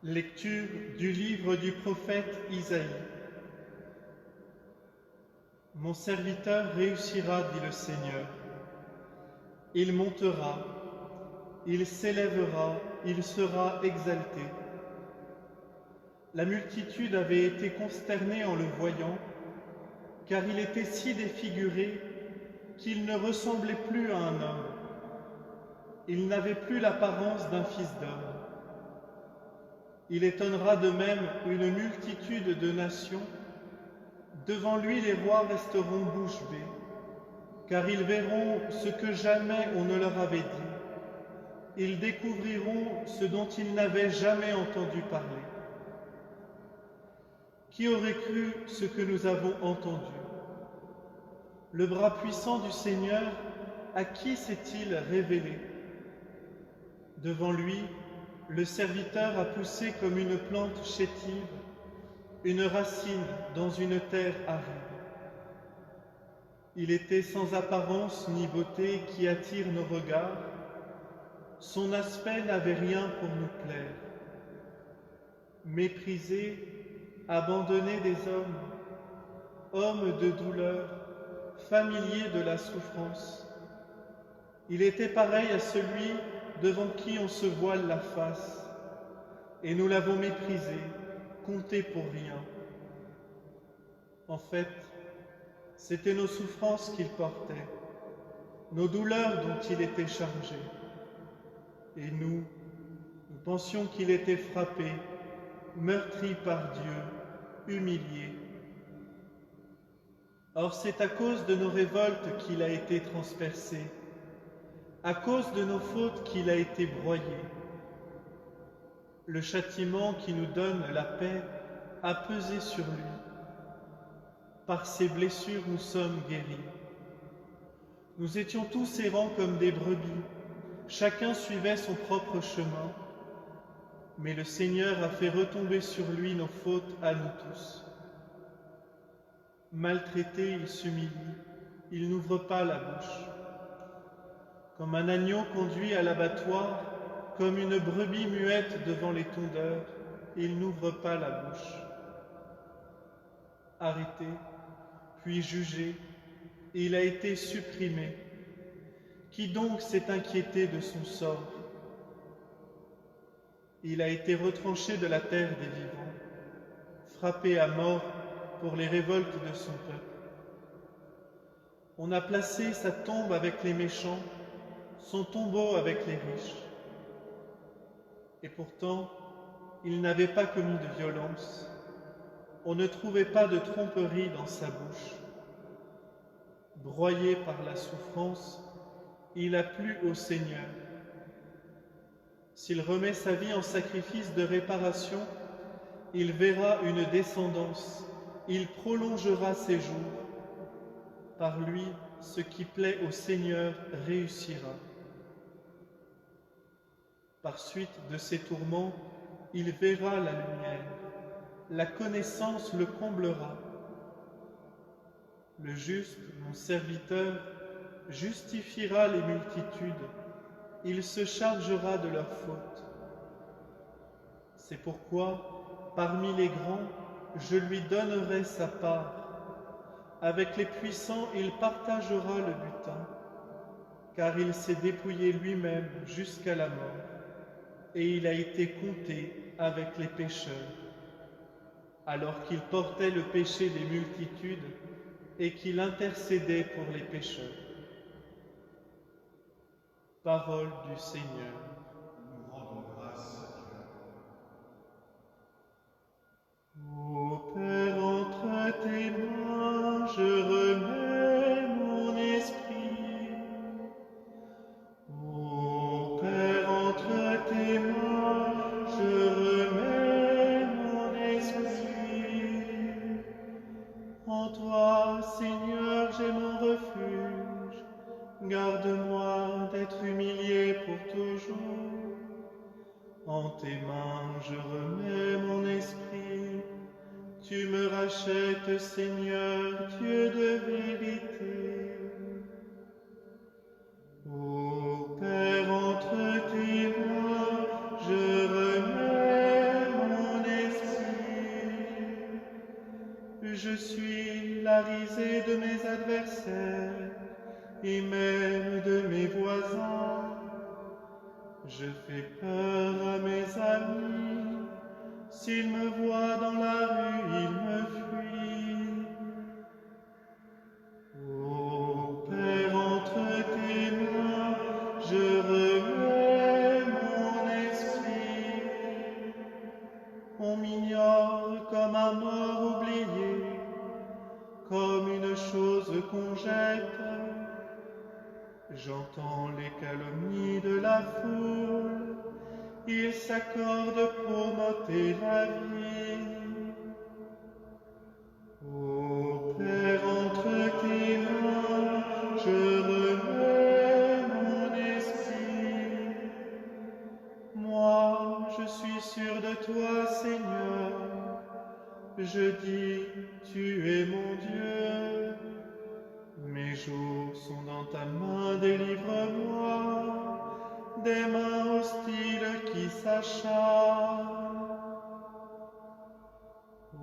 Lecture du livre du prophète Isaïe. Mon serviteur réussira, dit le Seigneur. Il montera, il s'élèvera, il sera exalté. La multitude avait été consternée en le voyant, car il était si défiguré qu'il ne ressemblait plus à un homme. Il n'avait plus l'apparence d'un fils d'homme. Il étonnera de même une multitude de nations. Devant lui, les rois resteront bouche bée, car ils verront ce que jamais on ne leur avait dit. Ils découvriront ce dont ils n'avaient jamais entendu parler. Qui aurait cru ce que nous avons entendu? Le bras puissant du Seigneur, à qui s'est-il révélé? Devant lui, le serviteur a poussé comme une plante chétive, une racine dans une terre aride. Il était sans apparence ni beauté qui attire nos regards. Son aspect n'avait rien pour nous plaire. Méprisé, abandonné des hommes, homme de douleur, familier de la souffrance, il était pareil à celui devant qui on se voile la face, et nous l'avons méprisé, compté pour rien. En fait, c'était nos souffrances qu'il portait, nos douleurs dont il était chargé. Et nous pensions qu'il était frappé, meurtri par Dieu, humilié. Or c'est à cause de nos révoltes qu'il a été transpercé, à cause de nos fautes qu'il a été broyé. Le châtiment qui nous donne la paix a pesé sur lui. Par ses blessures, nous sommes guéris. Nous étions tous errants comme des brebis. Chacun suivait son propre chemin. Mais le Seigneur a fait retomber sur lui nos fautes à nous tous. Maltraité, il s'humilie. Il n'ouvre pas la bouche. Comme un agneau conduit à l'abattoir, comme une brebis muette devant les tondeurs, il n'ouvre pas la bouche. Arrêté, puis jugé, il a été supprimé. Qui donc s'est inquiété de son sort? Il a été retranché de la terre des vivants, frappé à mort pour les révoltes de son peuple. On a placé sa tombe avec les méchants, son tombeau avec les riches. Et pourtant, il n'avait pas commis de violence. On ne trouvait pas de tromperie dans sa bouche. Broyé par la souffrance, il a plu au Seigneur. S'il remet sa vie en sacrifice de réparation, il verra une descendance, il prolongera ses jours. Par lui, ce qui plaît au Seigneur réussira. Par suite de ses tourments, il verra la lumière. La connaissance le comblera. Le juste, mon serviteur, justifiera les multitudes. Il se chargera de leurs fautes. C'est pourquoi, parmi les grands, je lui donnerai sa part. Avec les puissants, il partagera le butin, car il s'est dépouillé lui-même jusqu'à la mort, et il a été compté avec les pécheurs, alors qu'il portait le péché des multitudes et qu'il intercédait pour les pécheurs. Parole du Seigneur. Nous rendons grâce à Dieu. Ô Père, entre tes mains, je remets mon esprit. Ô Père, entre tes mains, je remets mon esprit. En toi, Seigneur, j'ai mon refuge. Garde-moi d'être humilié pour toujours. En tes mains, je remets mon esprit. Tu me rachètes, Seigneur, Dieu de vérité. Ô Père, entre tes mains, je remets mon esprit. Je suis la risée de mes adversaires et même de mes voisins. Je fais peur à mes amis. S'ils me voient dans la rue, ils me fuient. Ô Père, entre tes mains, je remets mon esprit. On m'ignore comme un mort oublié, comme une chose qu'on jette. J'entends les calomnies de la foule, ils s'accordent pour m'ôter la vie. Ô Père, entre tes mains, je remets mon esprit. Moi, je suis sûr de toi, Seigneur. Je dis, tu es mon Dieu. Mes jours sont dans ta main, délivre-moi des mains hostiles qui s'acharnent.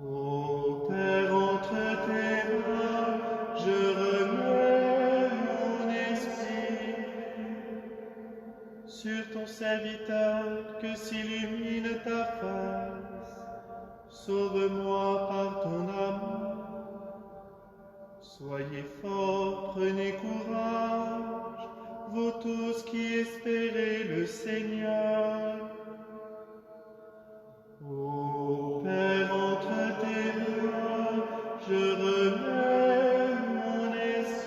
Ô Père, entre tes mains, je remets mon esprit. Sur ton serviteur que s'illumine ta face, sauve-moi par ton amour. Soyez forts, prenez courage, vous tous qui espérez le Seigneur. Ô Père, entre tes mains, je remets mon esprit.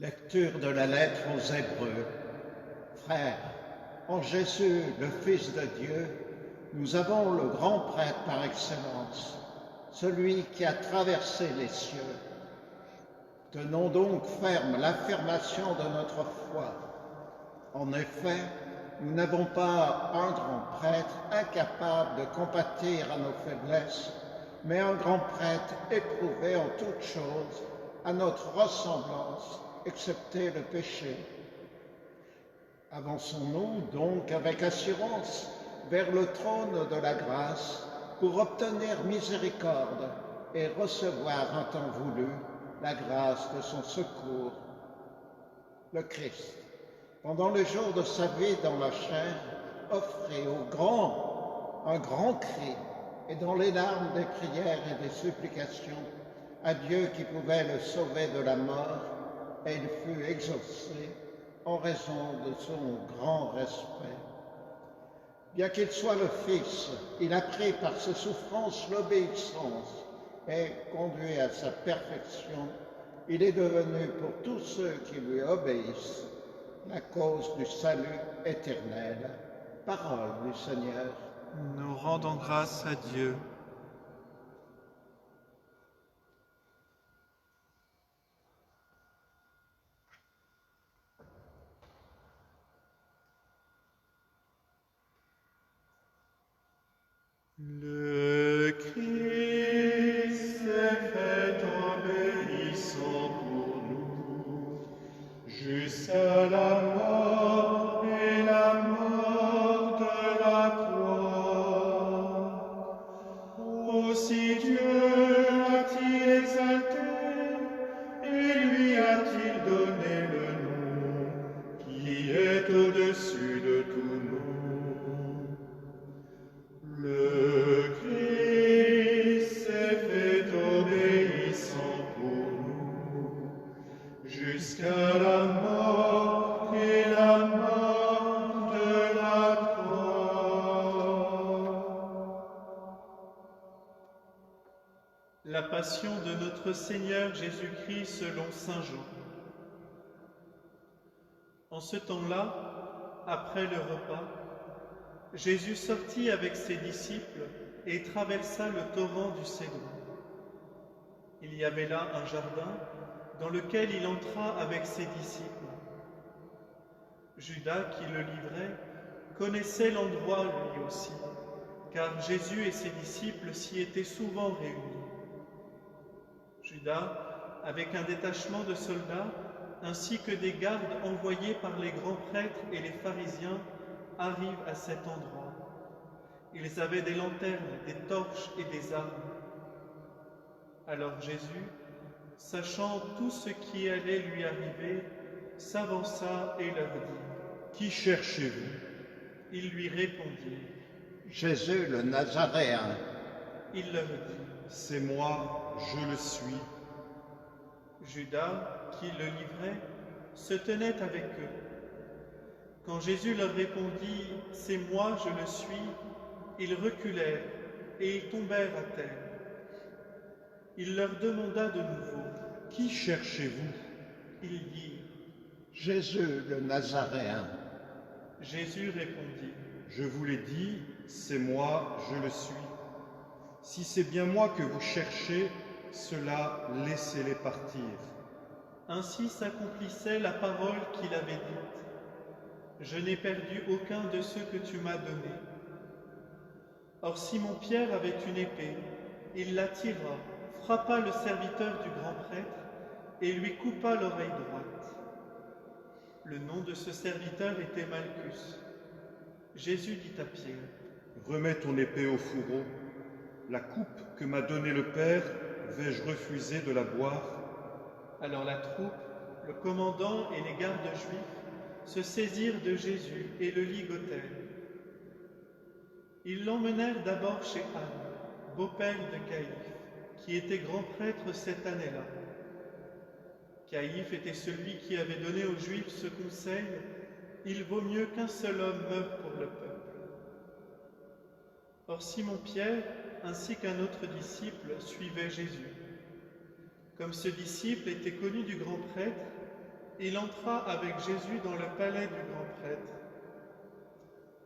Lecture de la lettre aux Hébreux. Frères, en Jésus, le Fils de Dieu, nous avons le grand prêtre par excellence, celui qui a traversé les cieux. Tenons donc ferme l'affirmation de notre foi. En effet, nous n'avons pas un grand prêtre incapable de compatir à nos faiblesses, mais un grand prêtre éprouvé en toutes choses, à notre ressemblance, excepté le péché. Avançons-nous donc avec assurance vers le trône de la grâce pour obtenir miséricorde et recevoir en temps voulu la grâce de son secours. Le Christ, pendant les jours de sa vie dans la chair, offrit un grand cri, et dans les larmes des prières et des supplications à Dieu qui pouvait le sauver de la mort, et il fut exaucé en raison de son grand respect. Bien qu'il soit le Fils, il a pris par ses souffrances l'obéissance et conduit à sa perfection. Il est devenu pour tous ceux qui lui obéissent la cause du salut éternel. Parole du Seigneur. Nous rendons grâce à Dieu. Le Christ s'est fait obéissant pour nous, jusqu'à la mort et la mort de la croix. Aussi Dieu a-t-il exalté obéissant pour nous, jusqu'à la mort et la mort de la croix. La passion de notre Seigneur Jésus-Christ selon saint Jean. En ce temps-là, après le repas, Jésus sortit avec ses disciples et traversa le torrent du Cédron. Il y avait là un jardin dans lequel il entra avec ses disciples. Judas, qui le livrait, connaissait l'endroit lui aussi, car Jésus et ses disciples s'y étaient souvent réunis. Judas, avec un détachement de soldats, ainsi que des gardes envoyés par les grands prêtres et les pharisiens, arrivent à cet endroit. Ils avaient des lanternes, des torches et des armes. Alors Jésus, sachant tout ce qui allait lui arriver, s'avança et leur dit : « Qui cherchez-vous » Ils lui répondirent : « Jésus le Nazaréen. » Il leur dit : « C'est moi, je le suis. » Judas, qui le livrait, se tenait avec eux. Quand Jésus leur répondit « C'est moi, je le suis », ils reculèrent et ils tombèrent à terre. Il leur demanda de nouveau : « Qui cherchez-vous » Ils dirent : « Jésus le Nazaréen. » Jésus répondit : « Je vous l'ai dit, c'est moi, je le suis. Si c'est bien moi que vous cherchez, cela laissez-les partir. » Ainsi s'accomplissait la parole qu'il avait dite : « Je n'ai perdu aucun de ceux que tu m'as donnés. » Or Simon-Pierre avait une épée, il la tira, frappa le serviteur du grand prêtre et lui coupa l'oreille droite. Le nom de ce serviteur était Malchus. Jésus dit à Pierre : « Remets ton épée au fourreau. La coupe que m'a donnée le Père, vais-je refuser de la boire ?» Alors la troupe, le commandant et les gardes juifs se saisirent de Jésus et le ligotèrent. Ils l'emmenèrent d'abord chez Anne, beau-père de Caïphe, qui était grand prêtre cette année-là. Caïphe était celui qui avait donné aux Juifs ce conseil : il vaut mieux qu'un seul homme meure pour le peuple. Or Simon-Pierre, ainsi qu'un autre disciple, suivait Jésus. Comme ce disciple était connu du grand prêtre, il entra avec Jésus dans le palais du grand prêtre.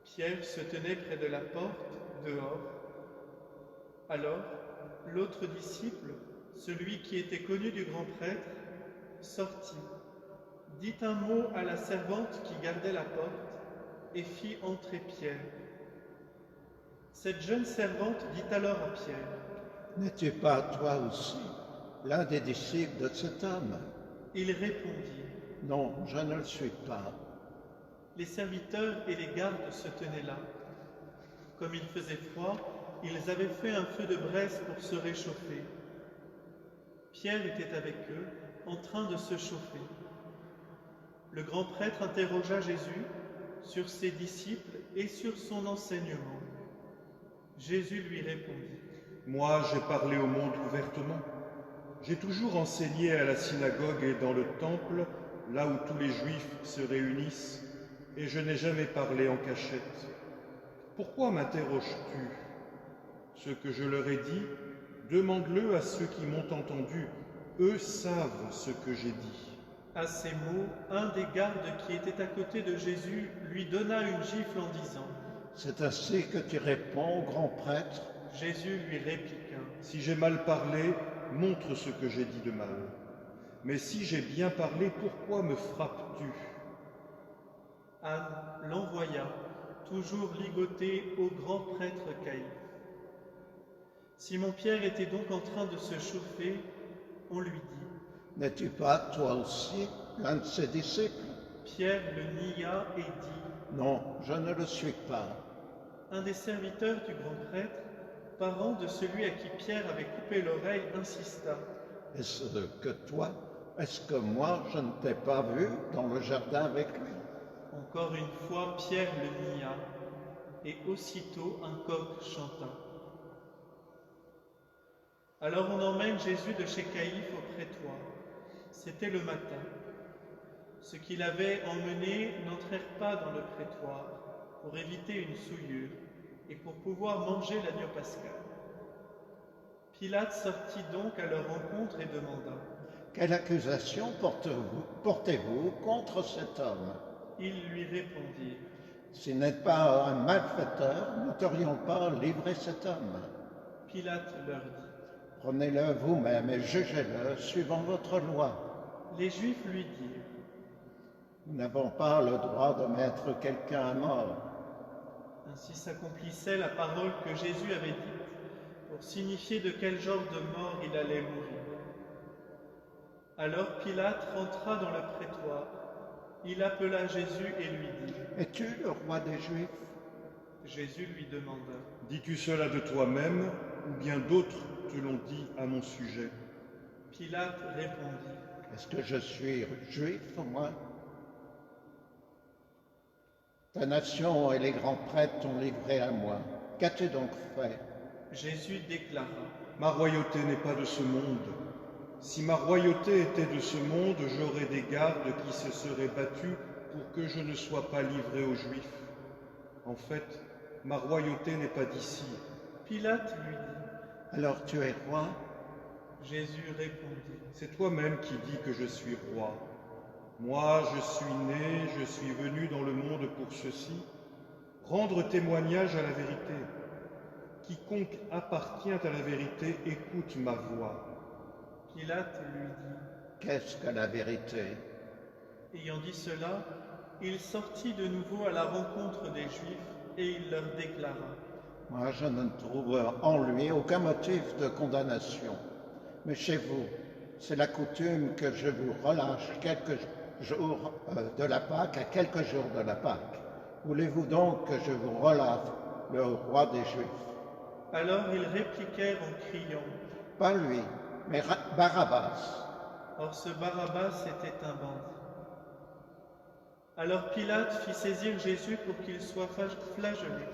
Pierre se tenait près de la porte, dehors. Alors, l'autre disciple, celui qui était connu du grand prêtre, sortit, dit un mot à la servante qui gardait la porte et fit entrer Pierre. Cette jeune servante dit alors à Pierre : « N'es-tu pas toi aussi l'un des disciples de cet homme ? » Il répondit : « Non, je ne le suis pas. » Les serviteurs et les gardes se tenaient là. Comme il faisait froid, ils avaient fait un feu de braise pour se réchauffer. Pierre était avec eux, en train de se chauffer. Le grand prêtre interrogea Jésus sur ses disciples et sur son enseignement. Jésus lui répondit : « Moi, j'ai parlé au monde ouvertement. J'ai toujours enseigné à la synagogue et dans le temple, là où tous les Juifs se réunissent, et je n'ai jamais parlé en cachette. Pourquoi m'interroges-tu ? Ce que je leur ai dit, demande-le à ceux qui m'ont entendu. Eux savent ce que j'ai dit. » À ces mots, un des gardes qui était à côté de Jésus lui donna une gifle en disant : « C'est ainsi que tu réponds au grand prêtre ? » Jésus lui répliqua : « Si j'ai mal parlé, montre ce que j'ai dit de mal. Mais si j'ai bien parlé, pourquoi me frappes-tu » Anne l'envoya, toujours ligoté au grand prêtre Caïphe. Simon-Pierre était donc en train de se chauffer. On lui dit : « N'es-tu pas toi aussi l'un de ses disciples ? » Pierre le nia et dit : « Non, je ne le suis pas. » Un des serviteurs du grand prêtre, parent de celui à qui Pierre avait coupé l'oreille, insista : « Est-ce que toi, est-ce que moi, je ne t'ai pas vu dans le jardin avec lui ? » Encore une fois, Pierre le nia, et aussitôt un coq chanta. Alors on emmène Jésus de chez Caïphe au prétoire. C'était le matin. Ceux qui l'avaient emmené n'entrèrent pas dans le prétoire pour éviter une souillure et pour pouvoir manger l'agneau pascal. Pilate sortit donc à leur rencontre et demanda. Quelle accusation portez-vous contre cet homme? Ils lui répondirent. S'il n'est pas un malfaiteur, nous n'aurions pas livré cet homme. Pilate leur dit. Prenez-le vous-même et jugez-le suivant votre loi. Les Juifs lui dirent. Nous n'avons pas le droit de mettre quelqu'un à mort. Ainsi s'accomplissait la parole que Jésus avait dite pour signifier de quel genre de mort il allait mourir. Alors Pilate rentra dans le prétoire. Il appela Jésus et lui dit. Es-tu le roi des Juifs? Jésus lui demanda. Dis-tu cela de toi-même, ou bien d'autres te l'ont dit à mon sujet? Pilate répondit. Est-ce que je suis juif, moi? Ta nation et les grands prêtres t'ont livré à moi. Qu'as-tu donc fait? Jésus déclara. Ma royauté n'est pas de ce monde. Si ma royauté était de ce monde, j'aurais des gardes qui se seraient battus pour que je ne sois pas livré aux Juifs. En fait, ma royauté n'est pas d'ici. Pilate lui dit. Alors tu es roi? Jésus répondit. C'est toi-même qui dis que je suis roi. Moi, je suis né, je suis venu dans le monde pour ceci, rendre témoignage à la vérité. Quiconque appartient à la vérité écoute ma voix. Pilate lui dit. Qu'est-ce que la vérité? Ayant dit cela, il sortit de nouveau à la rencontre des Juifs et il leur déclara. Moi, je ne trouve en lui aucun motif de condamnation. Mais chez vous, c'est la coutume que je vous relâche quelques jours de la Pâque à quelques jours de la Pâque. Voulez-vous donc que je vous relâche le roi des Juifs? Alors ils répliquèrent en criant. Pas lui, mais Barabbas. Or ce Barabbas était un bandit. Alors Pilate fit saisir Jésus pour qu'il soit flagellé.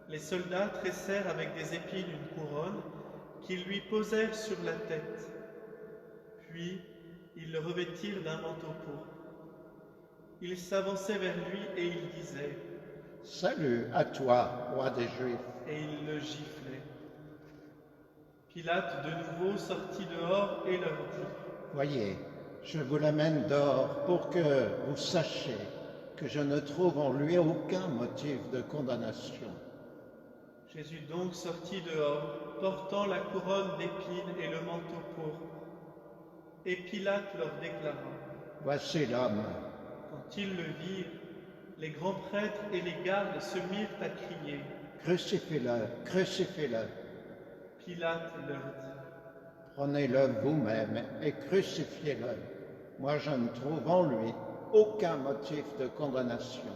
Les soldats tressèrent avec des épines une couronne qu'ils lui posèrent sur la tête. Puis ils le revêtirent d'un manteau pourpre. Ils s'avançaient vers lui et ils disaient. Salut à toi, roi des Juifs. Et ils le giflaient. Pilate de nouveau sortit dehors et leur dit. Voyez, je vous l'amène dehors pour que vous sachiez que je ne trouve en lui aucun motif de condamnation. Jésus donc sortit dehors, portant la couronne d'épines et le manteau pourpre. Et Pilate leur déclara. Voici l'homme. Quand ils le virent, les grands prêtres et les gardes se mirent à crier. Crucifiez-le, crucifiez-le. Pilate leur dit. Prenez-le vous-même et crucifiez-le. Moi, je ne trouve en lui aucun motif de condamnation.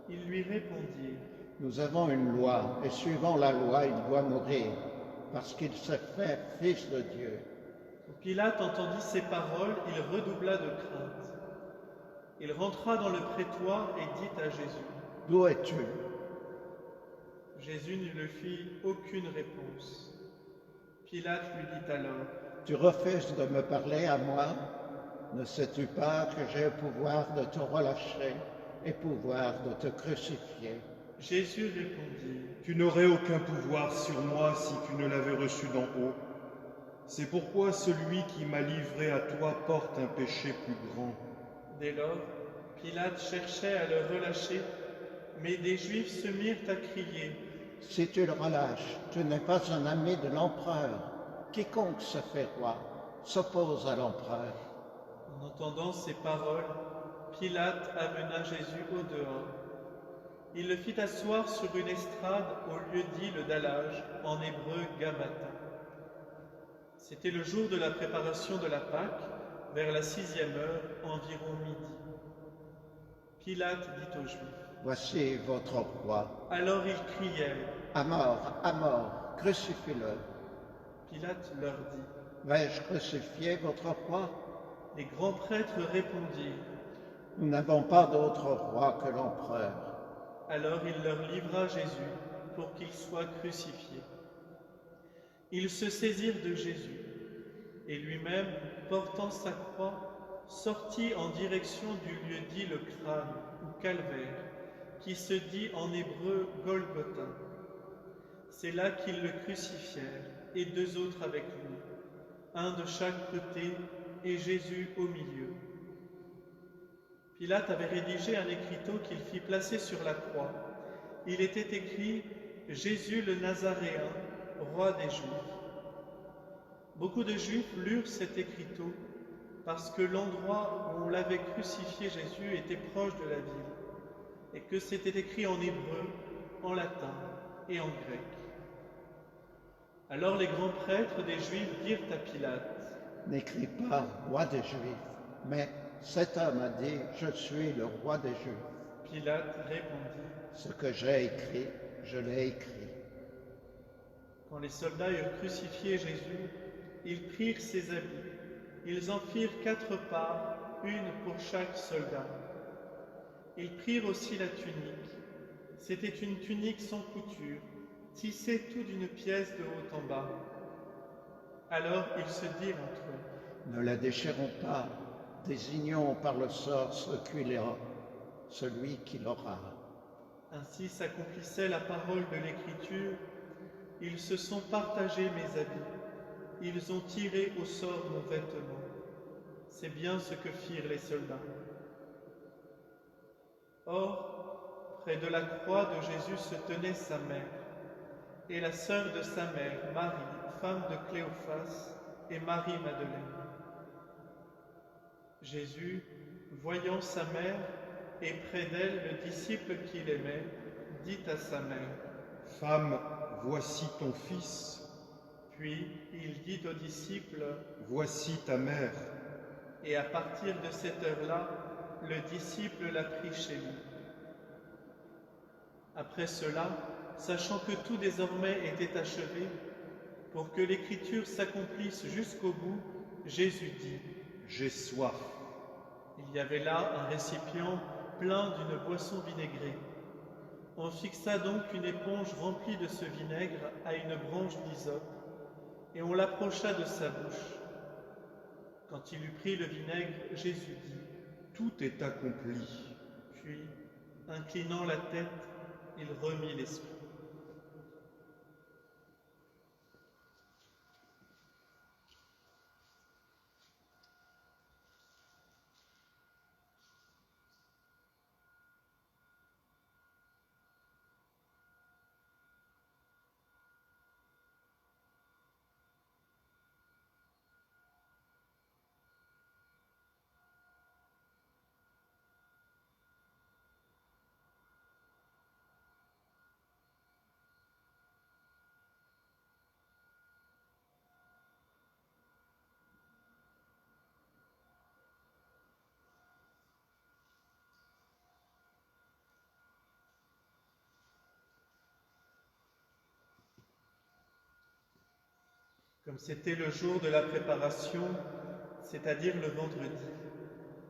Ils lui répondirent. Nous avons une loi, et suivant la loi, il doit mourir, parce qu'il s'est fait fils de Dieu. Quand Pilate entendit ces paroles, il redoubla de crainte. Il rentra dans le prétoire et dit à Jésus. D'où es-tu? Jésus ne lui fit aucune réponse. Pilate lui dit alors. Tu refuses de me parler à moi? Ne sais-tu pas que j'ai le pouvoir de te relâcher et pouvoir de te crucifier? Jésus répondit. Tu n'aurais aucun pouvoir sur moi si tu ne l'avais reçu d'en haut. C'est pourquoi celui qui m'a livré à toi porte un péché plus grand. Dès lors, Pilate cherchait à le relâcher, mais des Juifs se mirent à crier. Si tu le relâches, tu n'es pas un ami de l'empereur. Quiconque se fait roi s'oppose à l'empereur. En entendant ces paroles, Pilate amena Jésus au dehors. Il le fit asseoir sur une estrade au lieu dit le dallage, en hébreu Gabata. C'était le jour de la préparation de la Pâque, vers la 6e heure, environ midi. Pilate dit aux Juifs. Voici votre roi. Alors ils crièrent. À mort, crucifiez-le. Pilate leur dit. Vais-je crucifier votre roi? Les grands prêtres répondirent. Nous n'avons pas d'autre roi que l'empereur. Alors il leur livra Jésus pour qu'il soit crucifié. Ils se saisirent de Jésus, et lui-même, portant sa croix, sortit en direction du lieu dit le crâne, ou calvaire, qui se dit en hébreu Golgotha. C'est là qu'ils le crucifièrent, et 2 autres avec lui, un de chaque côté, et Jésus au milieu. Pilate avait rédigé un écriteau qu'il fit placer sur la croix. Il était écrit « Jésus le Nazaréen, roi des Juifs ». Beaucoup de Juifs lurent cet écriteau parce que l'endroit où on l'avait crucifié Jésus était proche de la ville et que c'était écrit en hébreu, en latin et en grec. Alors les grands prêtres des Juifs dirent à Pilate « N'écris pas roi des Juifs, mais cet homme a dit « Je suis le roi des Juifs ». Pilate répondit « Ce que j'ai écrit, je l'ai écrit. » Quand les soldats eurent crucifié Jésus, ils prirent ses habits. Ils en firent 4 parts, une pour chaque soldat. Ils prirent aussi la tunique. C'était une tunique sans couture, tissée tout d'une pièce de haut en bas. Alors ils se dirent entre eux, « Ne la déchirons pas, désignons par le sort celui qui l'aura. » Ainsi s'accomplissait la parole de l'Écriture. Ils se sont partagés mes habits. Ils ont tiré au sort mon vêtement. C'est bien ce que firent les soldats. Or, près de la croix de Jésus se tenait sa mère, et la sœur de sa mère, Marie, femme de Cléophas, et Marie-Madeleine. Jésus, voyant sa mère, et près d'elle le disciple qu'il aimait, dit à sa mère, « Femme, voici ton fils. » Puis il dit aux disciples, « Voici ta mère. » Et à partir de cette heure-là, le disciple l'a pris chez lui. Après cela, sachant que tout désormais était achevé, pour que l'Écriture s'accomplisse jusqu'au bout, Jésus dit, « J'ai soif. » Il y avait là un récipient plein d'une boisson vinaigrée. On fixa donc une éponge remplie de ce vinaigre à une branche d'hysope, et on l'approcha de sa bouche. Quand il eut pris le vinaigre, Jésus dit, « Tout est accompli. » Puis, inclinant la tête, il remit l'esprit. Comme c'était le jour de la préparation, c'est-à-dire le vendredi,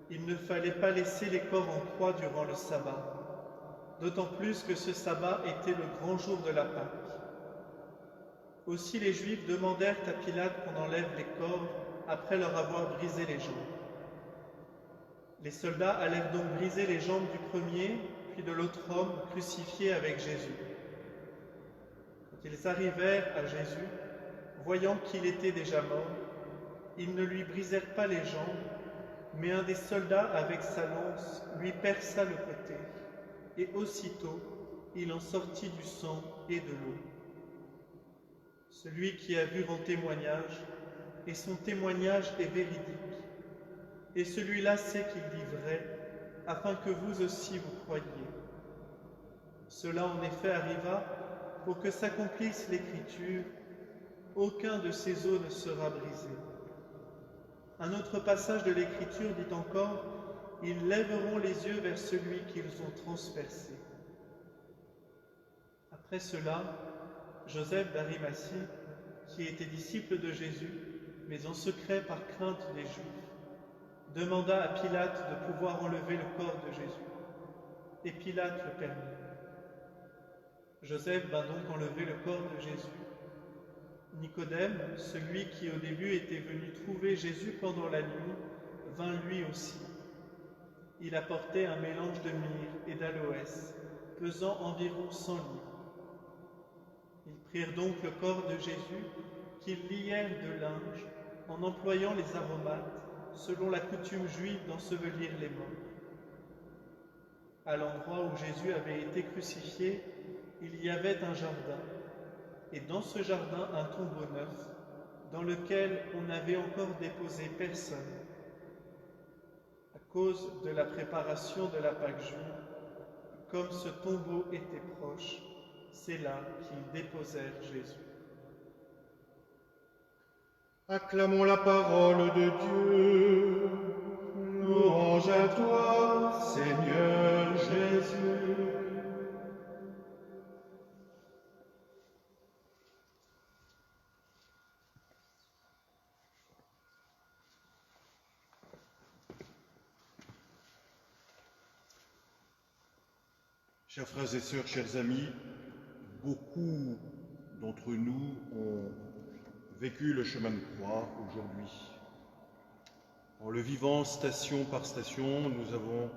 il ne fallait pas laisser les corps en croix durant le sabbat, d'autant plus que ce sabbat était le grand jour de la Pâque. Aussi les Juifs demandèrent à Pilate qu'on enlève les corps après leur avoir brisé les jambes. Les soldats allèrent donc briser les jambes du premier, puis de l'autre homme crucifié avec Jésus. Quand ils arrivèrent à Jésus, voyant qu'il était déjà mort, ils ne lui brisèrent pas les jambes, mais un des soldats avec sa lance lui perça le côté, et aussitôt il en sortit du sang et de l'eau. Celui qui a vu rend témoignage, et son témoignage est véridique, et celui-là sait qu'il dit vrai, afin que vous aussi vous croyiez. Cela en effet arriva pour que s'accomplisse l'Écriture, aucun de ces os ne sera brisé. Un autre passage de l'Écriture dit encore, « Ils lèveront les yeux vers celui qu'ils ont transpercé. » Après cela, Joseph d'Arimathie, qui était disciple de Jésus, mais en secret par crainte des Juifs, demanda à Pilate de pouvoir enlever le corps de Jésus. Et Pilate le permit. Joseph vint donc enlever le corps de Jésus. Nicodème, celui qui au début était venu trouver Jésus pendant la nuit, vint lui aussi. Il apportait un mélange de myrrhe et d'aloès, pesant environ 100 livres. Ils prirent donc le corps de Jésus, qu'ils lièrent de linge, en employant les aromates, selon la coutume juive d'ensevelir les morts. À l'endroit où Jésus avait été crucifié, il y avait un jardin, et dans ce jardin un tombeau neuf, dans lequel on n'avait encore déposé personne. À cause de la préparation de la Pâque juive, comme ce tombeau était proche, c'est là qu'ils déposèrent Jésus. Acclamons la parole de Dieu. Louange à toi, Seigneur Jésus. Chers frères et sœurs, chers amis, beaucoup d'entre nous ont vécu le chemin de croix aujourd'hui. En le vivant station par station, nous avons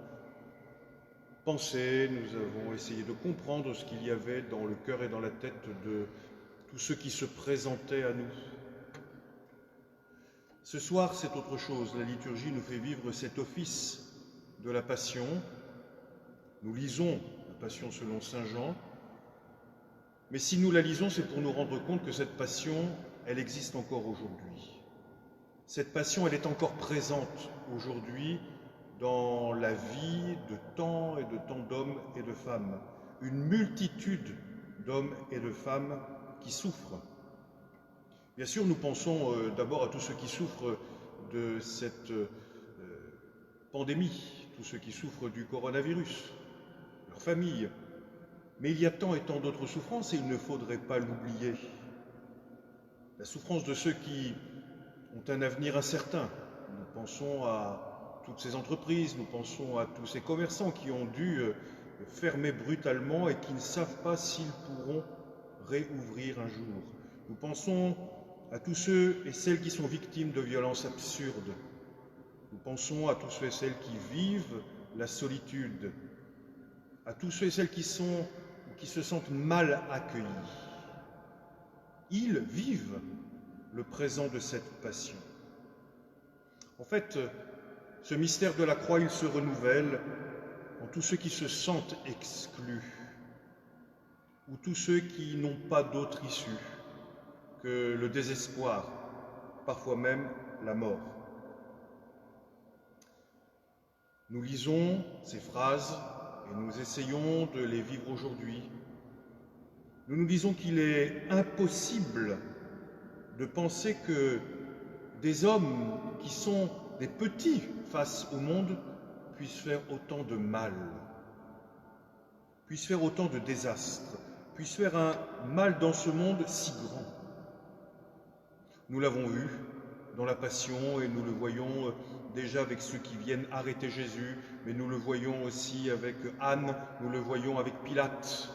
pensé, nous avons essayé de comprendre ce qu'il y avait dans le cœur et dans la tête de tous ceux qui se présentaient à nous. Ce soir, c'est autre chose. La liturgie nous fait vivre cet office de la Passion. Nous lisons la Passion selon saint Jean, mais si nous la lisons, c'est pour nous rendre compte que cette Passion, elle existe encore aujourd'hui. Cette Passion, elle est encore présente aujourd'hui dans la vie de tant d'hommes et de femmes. Une multitude d'hommes et de femmes qui souffrent. Bien sûr, nous pensons d'abord à tous ceux qui souffrent de cette pandémie, tous ceux qui souffrent du coronavirus, leurs familles. Mais il y a tant et tant d'autres souffrances et il ne faudrait pas l'oublier. La souffrance de ceux qui ont un avenir incertain. Nous pensons à toutes ces entreprises, nous pensons à tous ces commerçants qui ont dû fermer brutalement et qui ne savent pas s'ils pourront réouvrir un jour. Nous pensons à tous ceux et celles qui sont victimes de violences absurdes. Nous pensons à tous ceux et celles qui vivent la solitude, à tous ceux et celles qui se sentent mal accueillis. Ils vivent le présent de cette passion. En fait, ce mystère de la croix, il se renouvelle en tous ceux qui se sentent exclus, ou tous ceux qui n'ont pas d'autre issue que le désespoir, parfois même la mort. Nous lisons ces phrases et nous essayons de les vivre aujourd'hui. Nous disons qu'il est impossible de penser que des hommes qui sont des petits face au monde puissent faire autant de mal, puissent faire autant de désastres, puissent faire un mal dans ce monde si grand. Nous l'avons vu dans la Passion et nous le voyons déjà avec ceux qui viennent arrêter Jésus, mais nous le voyons aussi avec Anne, nous le voyons avec Pilate.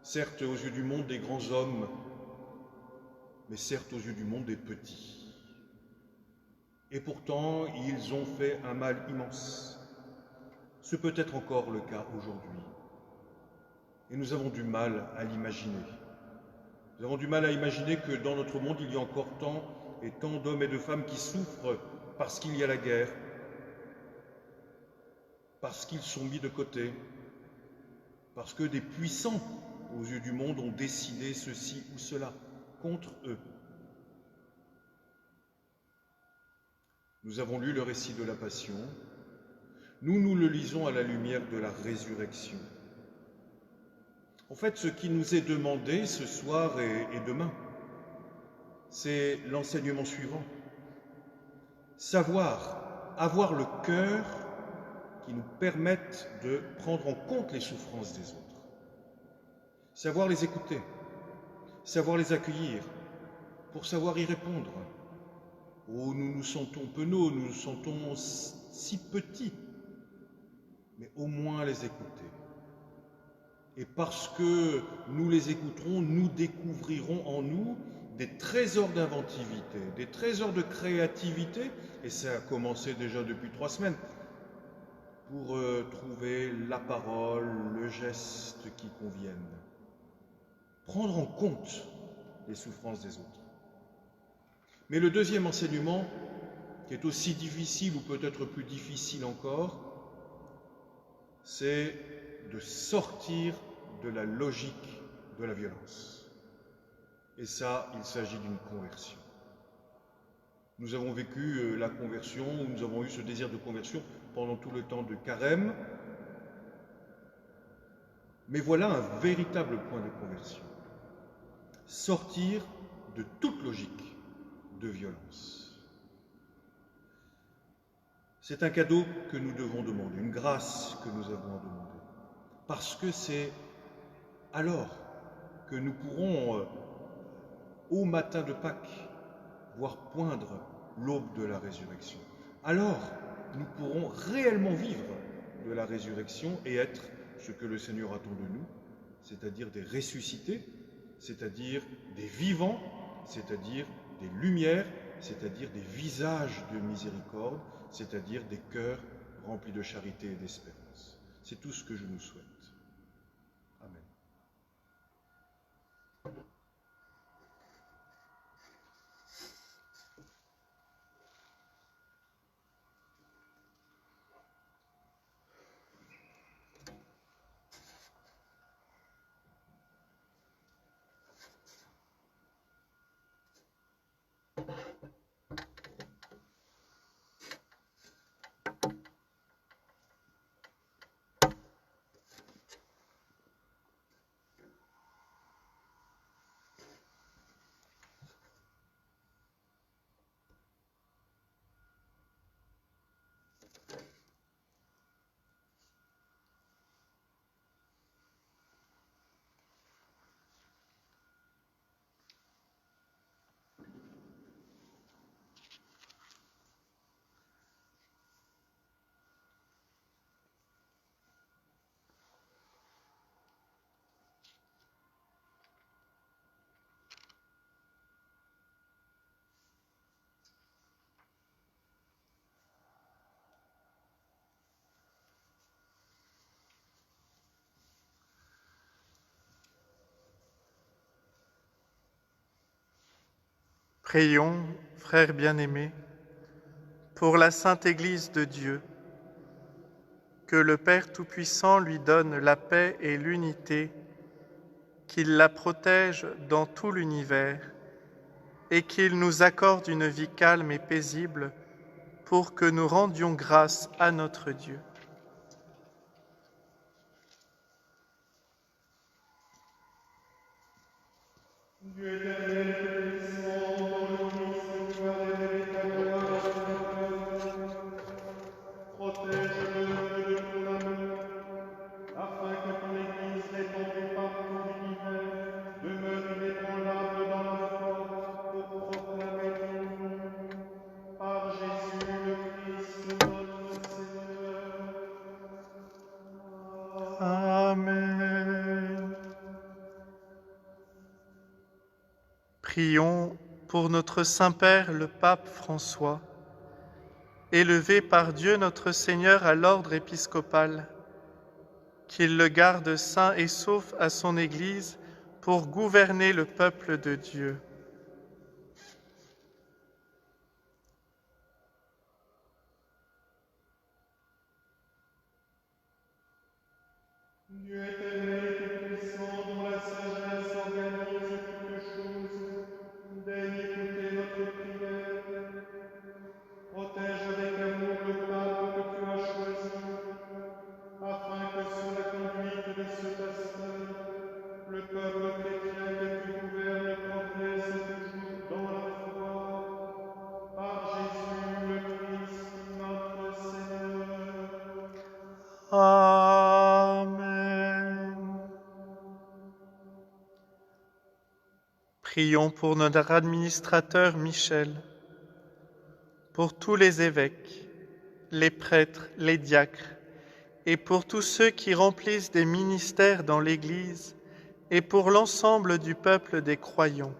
Certes, aux yeux du monde, des grands hommes, mais certes, aux yeux du monde, des petits. Et pourtant, ils ont fait un mal immense. Ce peut être encore le cas aujourd'hui. Et nous avons du mal à l'imaginer. Nous avons du mal à imaginer que dans notre monde, il y a encore tant et tant d'hommes et de femmes qui souffrent parce qu'il y a la guerre, parce qu'ils sont mis de côté, parce que des puissants aux yeux du monde ont décidé ceci ou cela contre eux. Nous avons lu le récit de la Passion. Nous le lisons à la lumière de la résurrection. En fait, ce qui nous est demandé ce soir et demain, c'est l'enseignement suivant. Savoir, avoir le cœur qui nous permette de prendre en compte les souffrances des autres. Savoir les écouter, savoir les accueillir, pour savoir y répondre. Oh, nous nous sentons penauds, nous nous sentons si petits, mais au moins les écouter. Et parce que nous les écouterons, nous découvrirons en nous des trésors d'inventivité, des trésors de créativité, et ça a commencé déjà depuis 3 semaines, pour trouver la parole, le geste qui conviennent. Prendre en compte les souffrances des autres. Mais le deuxième enseignement, qui est aussi difficile ou peut-être plus difficile encore, c'est de sortir de la logique de la violence. Et ça, il s'agit d'une conversion. Nous avons vécu la conversion, nous avons eu ce désir de conversion pendant tout le temps de Carême. Mais voilà un véritable point de conversion. Sortir de toute logique de violence. C'est un cadeau que nous devons demander, une grâce que nous avons à demander. Parce que c'est alors que nous pourrons, au matin de Pâques, voir poindre l'aube de la résurrection. Alors, nous pourrons réellement vivre de la résurrection et être ce que le Seigneur attend de nous, c'est-à-dire des ressuscités, c'est-à-dire des vivants, c'est-à-dire des lumières, c'est-à-dire des visages de miséricorde, c'est-à-dire des cœurs remplis de charité et d'espérance. C'est tout ce que je nous souhaite. Amen. Prions, frères bien-aimés, pour la Sainte Église de Dieu, que le Père Tout-Puissant lui donne la paix et l'unité, qu'il la protège dans tout l'univers et qu'il nous accorde une vie calme et paisible pour que nous rendions grâce à notre Dieu. Dieu éternel, puissant, dans le Christ, gloire et véritable protège-le de ton amour, afin que ton Église répandue par tout l'univers demeure inébranlable dans la foi pour proclamer ton nom. Par Jésus le Christ, notre Seigneur. Amen. Prions pour notre Saint-Père le Pape François, élevé par Dieu notre Seigneur à l'ordre épiscopal, qu'il le garde saint et sauf à son Église pour gouverner le peuple de Dieu. Dieu éternel et puissant, dont la sagesse organise toutes choses, daigne écouter notre prière. Protège avec amour le pape que tu as choisi, afin que sous la conduite de ce pasteur, le peuple chrétien que tu gouvernes progresse toujours dans la foi. Par Jésus le Christ, notre Seigneur. Amen. Prions pour notre administrateur Michel, pour tous les évêques, les prêtres, les diacres, et pour tous ceux qui remplissent des ministères dans l'Église, et pour l'ensemble du peuple des croyants.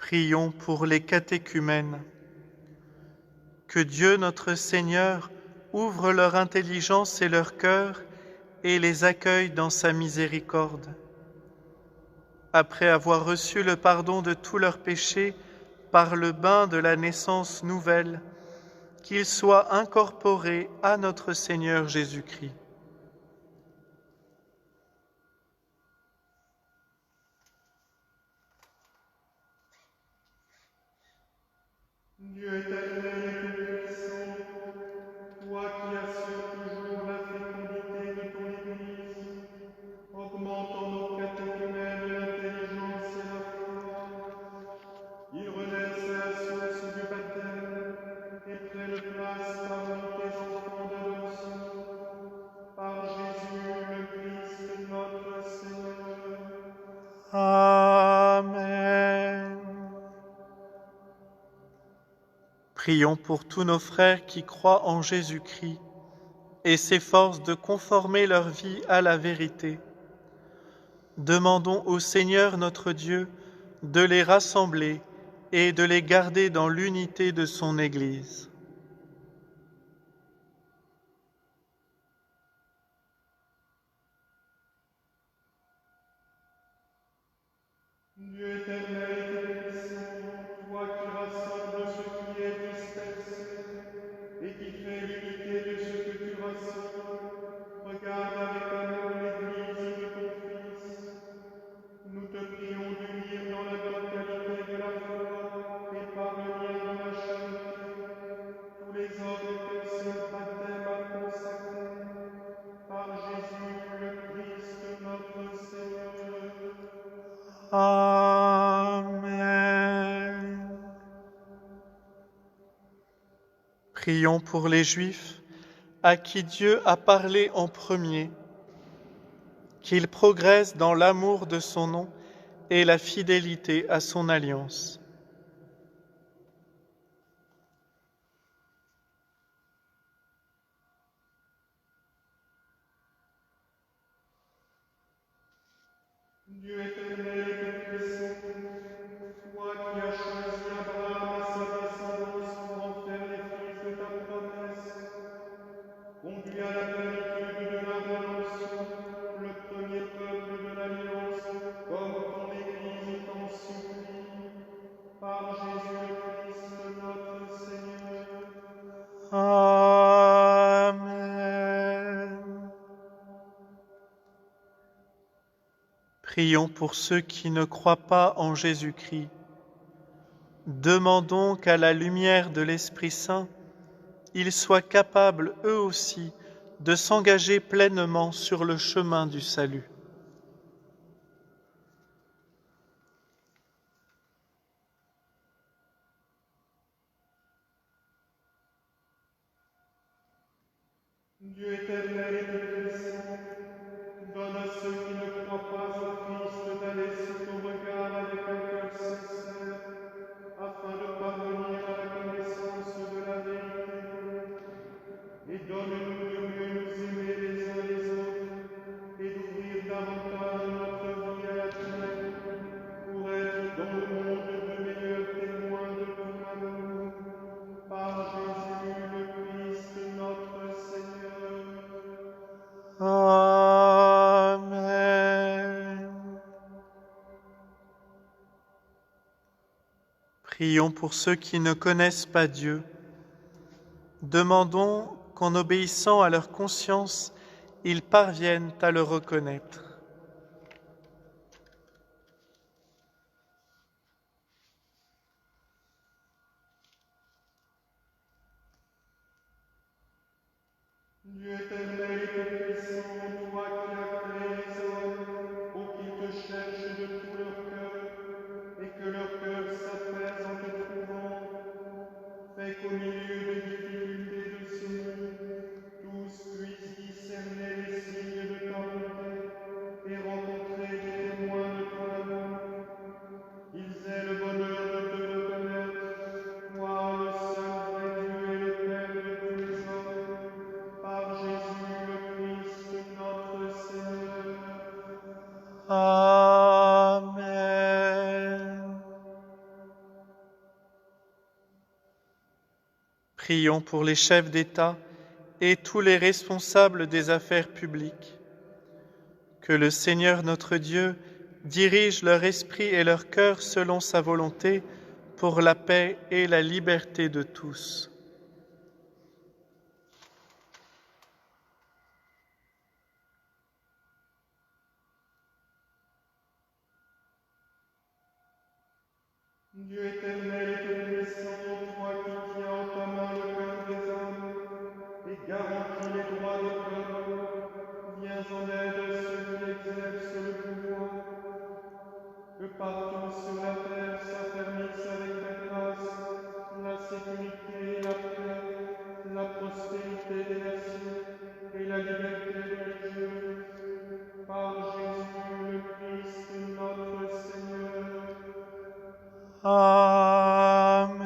Prions pour les catéchumènes. Que Dieu notre Seigneur ouvre leur intelligence et leur cœur et les accueille dans sa miséricorde. Après avoir reçu le pardon de tous leurs péchés par le bain de la naissance nouvelle, qu'ils soient incorporés à notre Seigneur Jésus-Christ. Dieu éternel et tout-puissant, toi qui assures toujours la fécondité de ton Église, augmente en nos catéchumènes l'intelligence et la foi. Ils renaissent à la source du baptême et prennent place parmi tes enfants d'adoption. Par Jésus le Christ notre Seigneur. Amen. Prions pour tous nos frères qui croient en Jésus-Christ et s'efforcent de conformer leur vie à la vérité. Demandons au Seigneur notre Dieu de les rassembler et de les garder dans l'unité de son Église. Dieu éternel et tout-puissant, toi qui rassembles ce qui est dispersé et qui fait l'unité de ce que tu rassembles, regarde avec amour l'Église de ton Fils. Nous te prions d'unir dans la totalité de la foi et par le lien de la charité tous les hommes que ce baptême a consacrés. Par Jésus le Christ notre Seigneur. Amen. Prions pour les Juifs à qui Dieu a parlé en premier, qu'ils progressent dans l'amour de son nom et la fidélité à son alliance. Dieu éternel et tout-puissant, toi qui as choisi Abraham et sa descendance pour en faire les fils de ta promesse, conduis à la plénitude de la rédemption le premier peuple de l'Alliance, comme ton Église t'en supplie, par Jésus le Christ notre Seigneur. Amen. Prions pour ceux qui ne croient pas en Jésus-Christ. Demandons qu'à la lumière de l'Esprit Saint, ils soient capables eux aussi de s'engager pleinement sur le chemin du salut. Dieu éternel et tout-puissant, donne à ceux qui ne croient pas au Christ d'aller sur ton regard avec un cœur sincère, afin de parvenir à la connaissance de la vérité. Et donne-nous de mieux nous aimer les uns les autres, et d'ouvrir davantage notre vie à la tienne, pour être dans le monde de meilleurs témoins de ton amour. Par Jésus le Christ notre Seigneur. Amen. Prions pour ceux qui ne connaissent pas Dieu. Demandons qu'en obéissant à leur conscience, ils parviennent à le reconnaître. Dieu éternel et tout-puissant, toi qui as créé les hommes pour qu'ils te cherchent de tout leur cœur, et que leur cœur s'apaise en te trouvant, fais qu'au milieu des difficultés de ce monde, tous puissent discerner les signes de ta bonté et rencontrer des témoins de ton amour. Qu'ils aient le bonheur de te reconnaître, toi le seul vrai Dieu et le Père de tous les hommes, par Jésus Prions pour les chefs d'État et tous les responsables des affaires publiques. Que le Seigneur notre Dieu dirige leur esprit et leur cœur selon sa volonté pour la paix et la liberté de tous. Dieu éternel et tout-puissant, toi qui tiens en ta main le cœur des hommes et garantis les droits des peuples, viens en aide à ceux qui exercent le pouvoir. Que partout sur la terre s'affermisse avec ta grâce la sécurité, la paix, la prospérité des nations et la liberté religieuse. Par Jésus le Christ, notre Seigneur. Amen.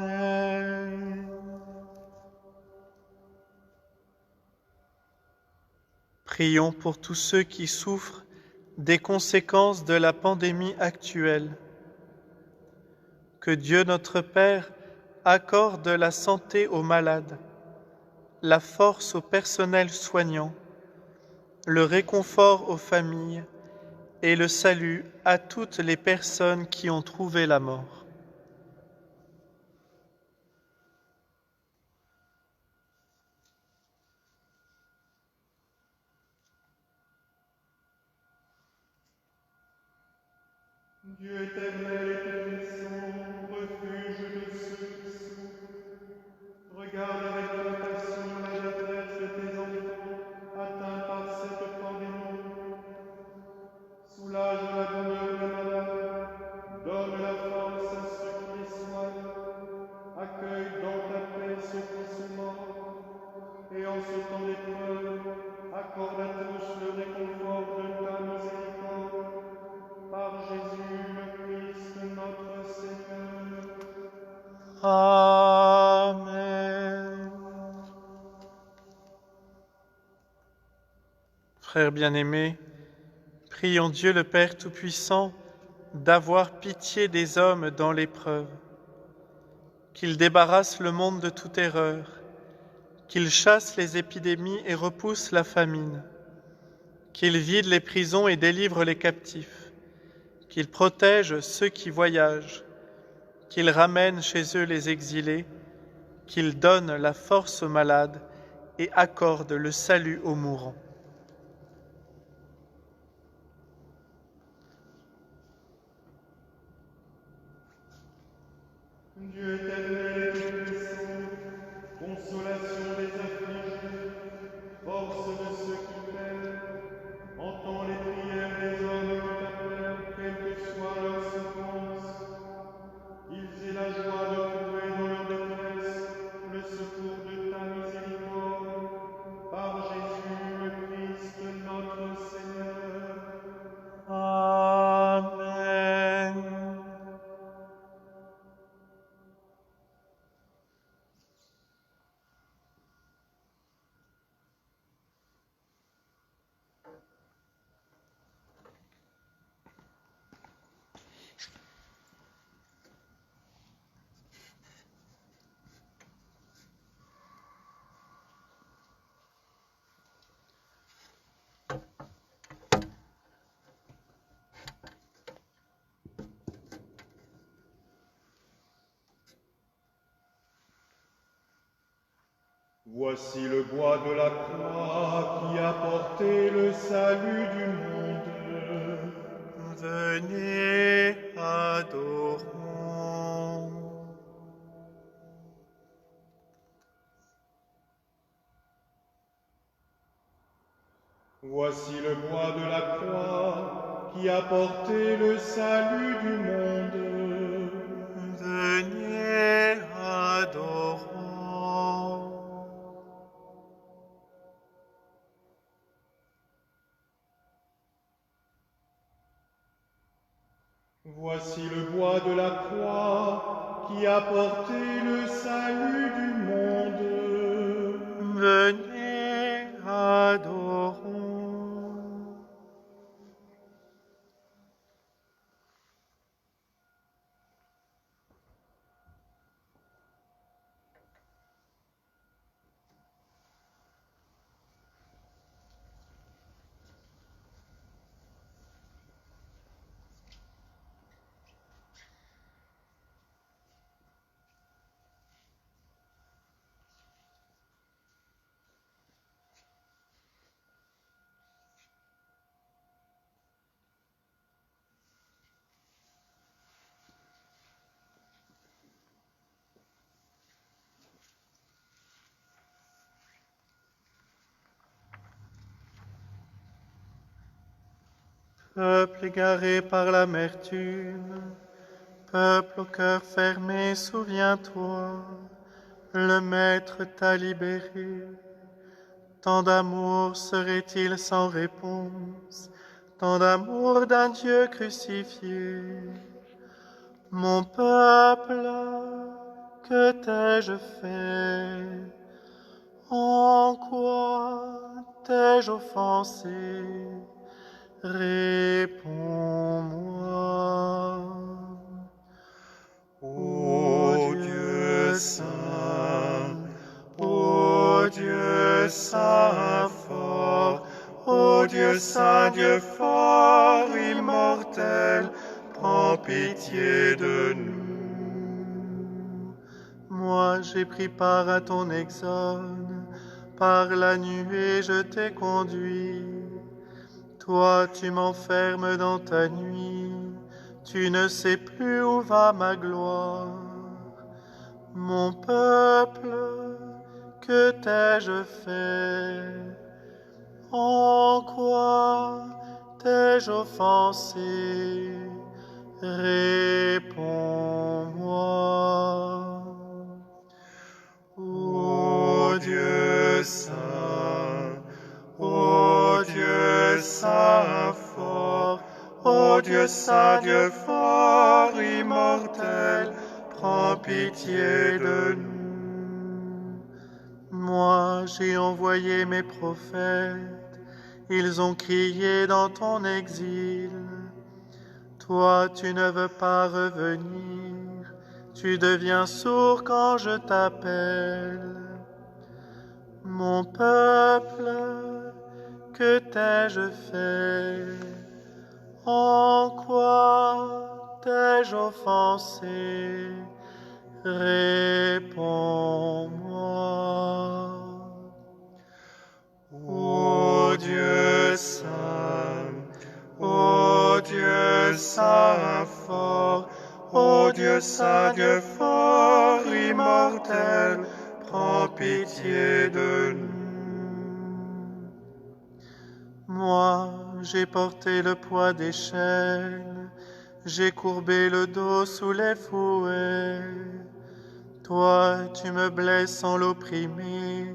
Prions pour tous ceux qui souffrent des conséquences de la pandémie actuelle. Que Dieu notre Père accorde la santé aux malades, la force au personnel soignant, le réconfort aux familles et le salut à toutes les personnes qui ont trouvé la mort. Dieu éternel et tout-puissant, refuge de ceux qui souffrent, regarde avec compassion la détresse de tes enfants atteints par cette pandémie. Soulage la douleur des malades, donne la force à ceux qui les soignent, accueille dans ta paix ceux qui sont morts, et en ce temps d'épreuve, accorde à tous le réconfort de ta miséricorde. Par Jésus le Christ, notre Seigneur. Amen. Frères bien-aimés, prions Dieu le Père Tout-Puissant d'avoir pitié des hommes dans l'épreuve, qu'il débarrasse le monde de toute erreur, qu'il chasse les épidémies et repousse la famine, qu'il vide les prisons et délivre les captifs, qu'il protège ceux qui voyagent, qu'il ramène chez eux les exilés, qu'il donne la force aux malades et accorde le salut aux mourants. Dieu éternel et tout-puissant, consolation des affligés, force de ceux qui peinent, entends les prières des hommes qui t'appellent, quelle que soit leur souffrance. Qu'ils aient la joie de trouver dans leur détresse le secours de ta miséricorde. Par Jésus le Christ, notre Seigneur. Amen. Voici le bois de la croix qui a porté le salut du monde. Venez, adorons. Voici le bois de la croix qui a porté le salut du monde. Venez, adorons. Voici le bois de la croix qui a porté le salut du monde. Venez, adorons. Peuple égaré par l'amertume, peuple au cœur fermé, souviens-toi, le Maître t'a libéré. Tant d'amour serait-il sans réponse, tant d'amour d'un Dieu crucifié. Mon peuple, que t'ai-je fait? En quoi t'ai-je offensé? Réponds-moi. Ô Dieu saint, ô Dieu saint fort, ô Dieu saint, Dieu fort, immortel, prends pitié de nous. Moi j'ai pris part à ton exode, par la nuée je t'ai conduit. Toi tu m'enfermes dans ta nuit, tu ne sais plus où va ma gloire. Mon peuple, que t'ai-je fait? En quoi t'ai-je offensé? Réponds-moi. Ô Dieu saint, ô Dieu saint fort, ô Dieu saint, Dieu fort, immortel, prends pitié de nous. Moi, j'ai envoyé mes prophètes, ils ont crié dans ton exil. Toi, tu ne veux pas revenir, tu deviens sourd quand je t'appelle. Mon peuple, que t'ai-je fait? En quoi t'ai-je offensé? Réponds-moi. Ô Dieu saint, ô Dieu saint fort, ô Dieu saint, Dieu fort, immortel, prends pitié de nous. Moi, j'ai porté le poids des chaînes, j'ai courbé le dos sous les fouets. Toi, tu me blesses en l'opprimé,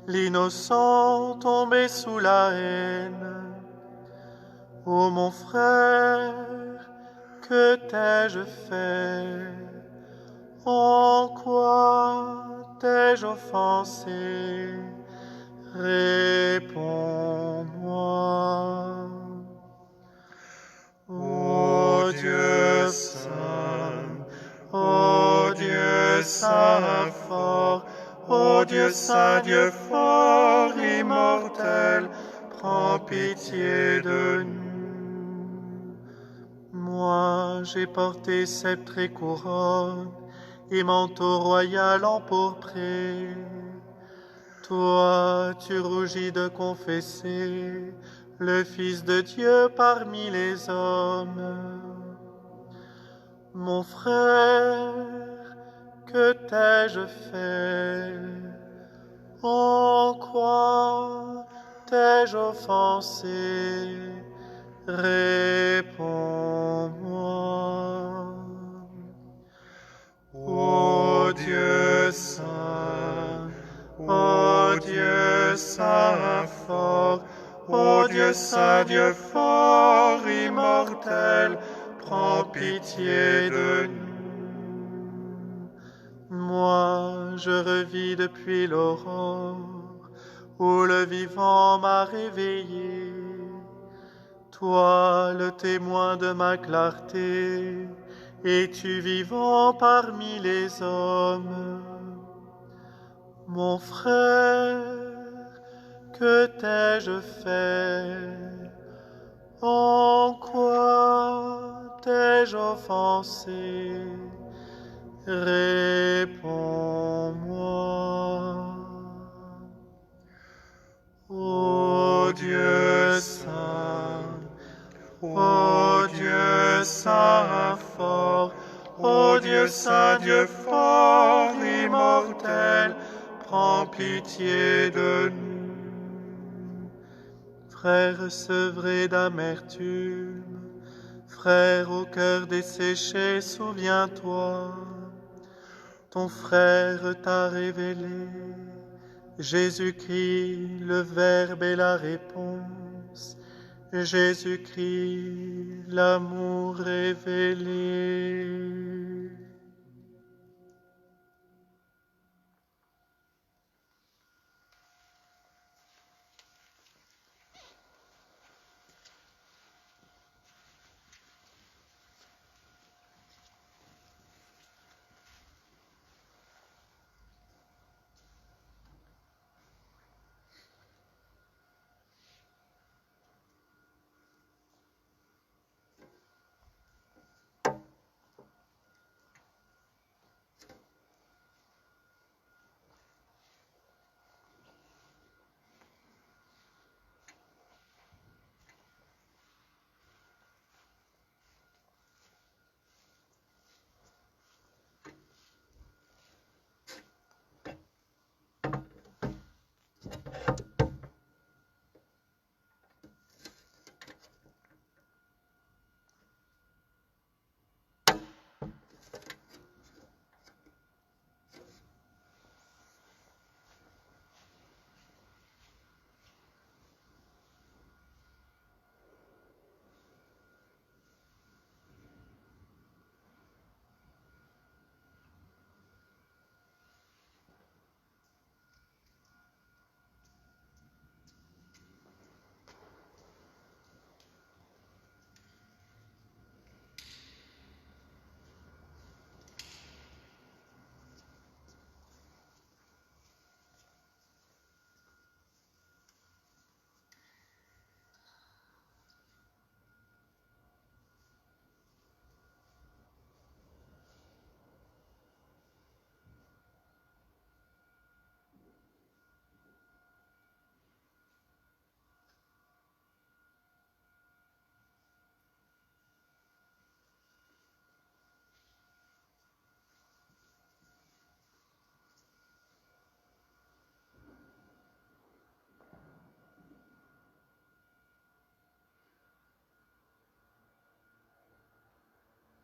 l'innocent tombé sous la haine. Ô mon frère, que t'ai-je fait? En quoi t'ai-je offensé? Réponds-moi. Ô Dieu saint, ô Dieu saint fort, ô Dieu saint, Dieu fort, immortel, prends pitié de nous. Moi, j'ai porté sceptre et couronne, et manteau royal empourpré. Toi, tu rougis de confesser le Fils de Dieu parmi les hommes. Mon frère, que t'ai-je fait? En quoi t'ai-je offensé? Réponds-moi. Ô Dieu saint, ô Dieu saint fort, ô Dieu saint, Dieu fort, immortel, prends pitié de nous. Moi, je revis depuis l'aurore, où le vivant m'a réveillé. Toi, le témoin de ma clarté, es-tu vivant parmi les hommes? Mon frère, que t'ai-je fait? En quoi t'ai-je offensé? Réponds-moi. Ô Dieu saint, ô Dieu saint fort, ô Dieu saint, Dieu fort, immortel, prends pitié de nous. Frère sevré d'amertume, frère au cœur desséché, souviens-toi. Ton frère t'a révélé, Jésus-Christ, le Verbe et la réponse, Jésus-Christ, l'amour révélé.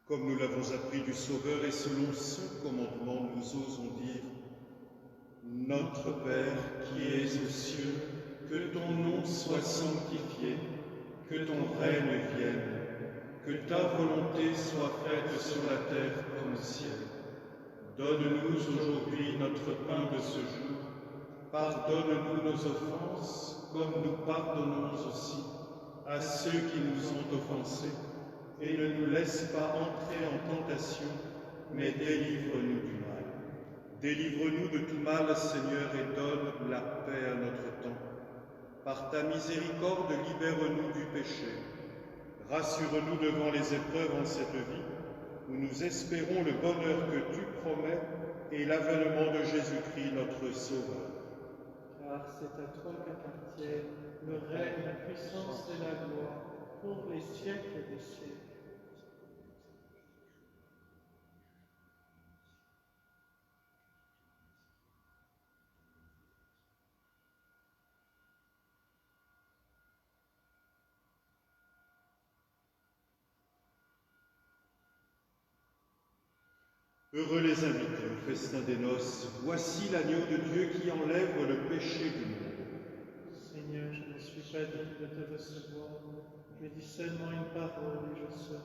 Comme nous l'avons appris du Sauveur et selon son commandement, nous osons dire: Notre Père qui es aux cieux, que ton nom soit sanctifié, que ton règne vienne, que ta volonté soit faite sur la terre comme au ciel. Donne-nous aujourd'hui notre pain de ce jour. Pardonne-nous nos offenses, comme nous pardonnons aussi à ceux qui nous ont offensés. Et ne nous laisse pas entrer en tentation, mais délivre-nous du mal. Délivre-nous de tout mal, Seigneur, et donne la paix à notre temps. Par ta miséricorde, libère-nous du péché. Rassure-nous devant les épreuves en cette vie, où nous espérons le bonheur que tu promets et l'avènement de Jésus-Christ, notre Sauveur. Car c'est à toi qu'appartiennent le règne, la puissance et la gloire pour les siècles des siècles. Heureux les invités au festin des noces, voici l'agneau de Dieu qui enlève le péché du monde. Seigneur, je ne suis pas digne de te recevoir. Je dis seulement une parole et je serai.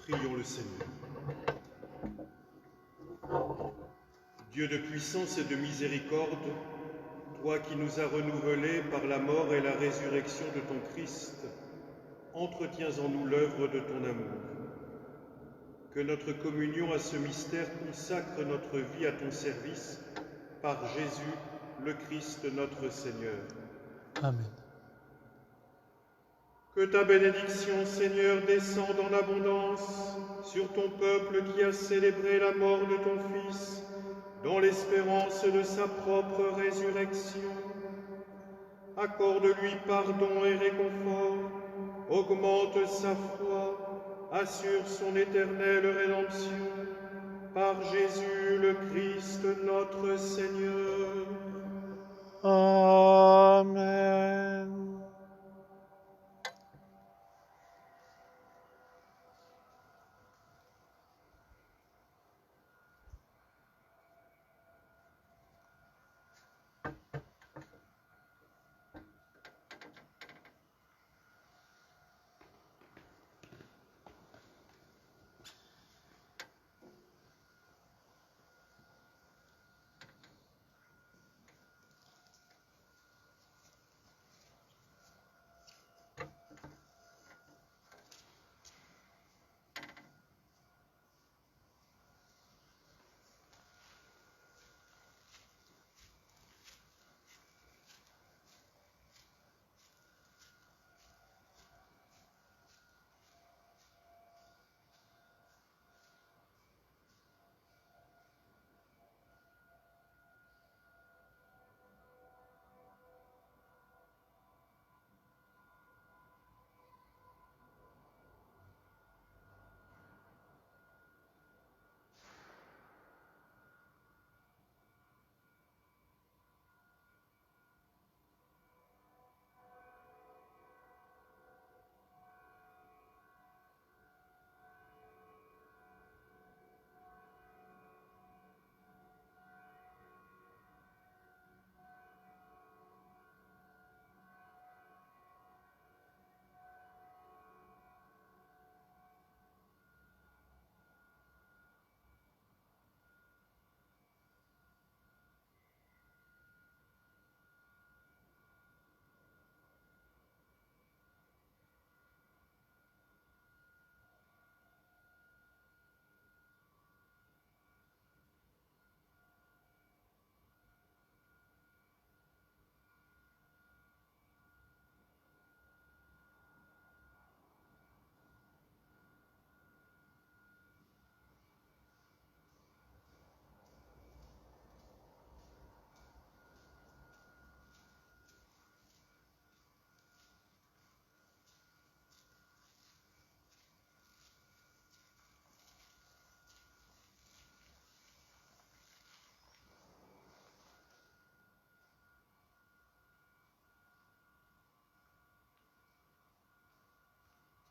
Prions le Seigneur. Dieu de puissance et de miséricorde, toi qui nous as renouvelés par la mort et la résurrection de ton Christ, entretiens en nous l'œuvre de ton amour. Que notre communion à ce mystère consacre notre vie à ton service, par Jésus, le Christ notre Seigneur. Amen. Que ta bénédiction, Seigneur, descende en abondance sur ton peuple qui a célébré la mort de ton Fils, dans l'espérance de sa propre résurrection. Accorde-lui pardon et réconfort, augmente sa foi, assure son éternelle rédemption, par Jésus le Christ notre Seigneur. Amen.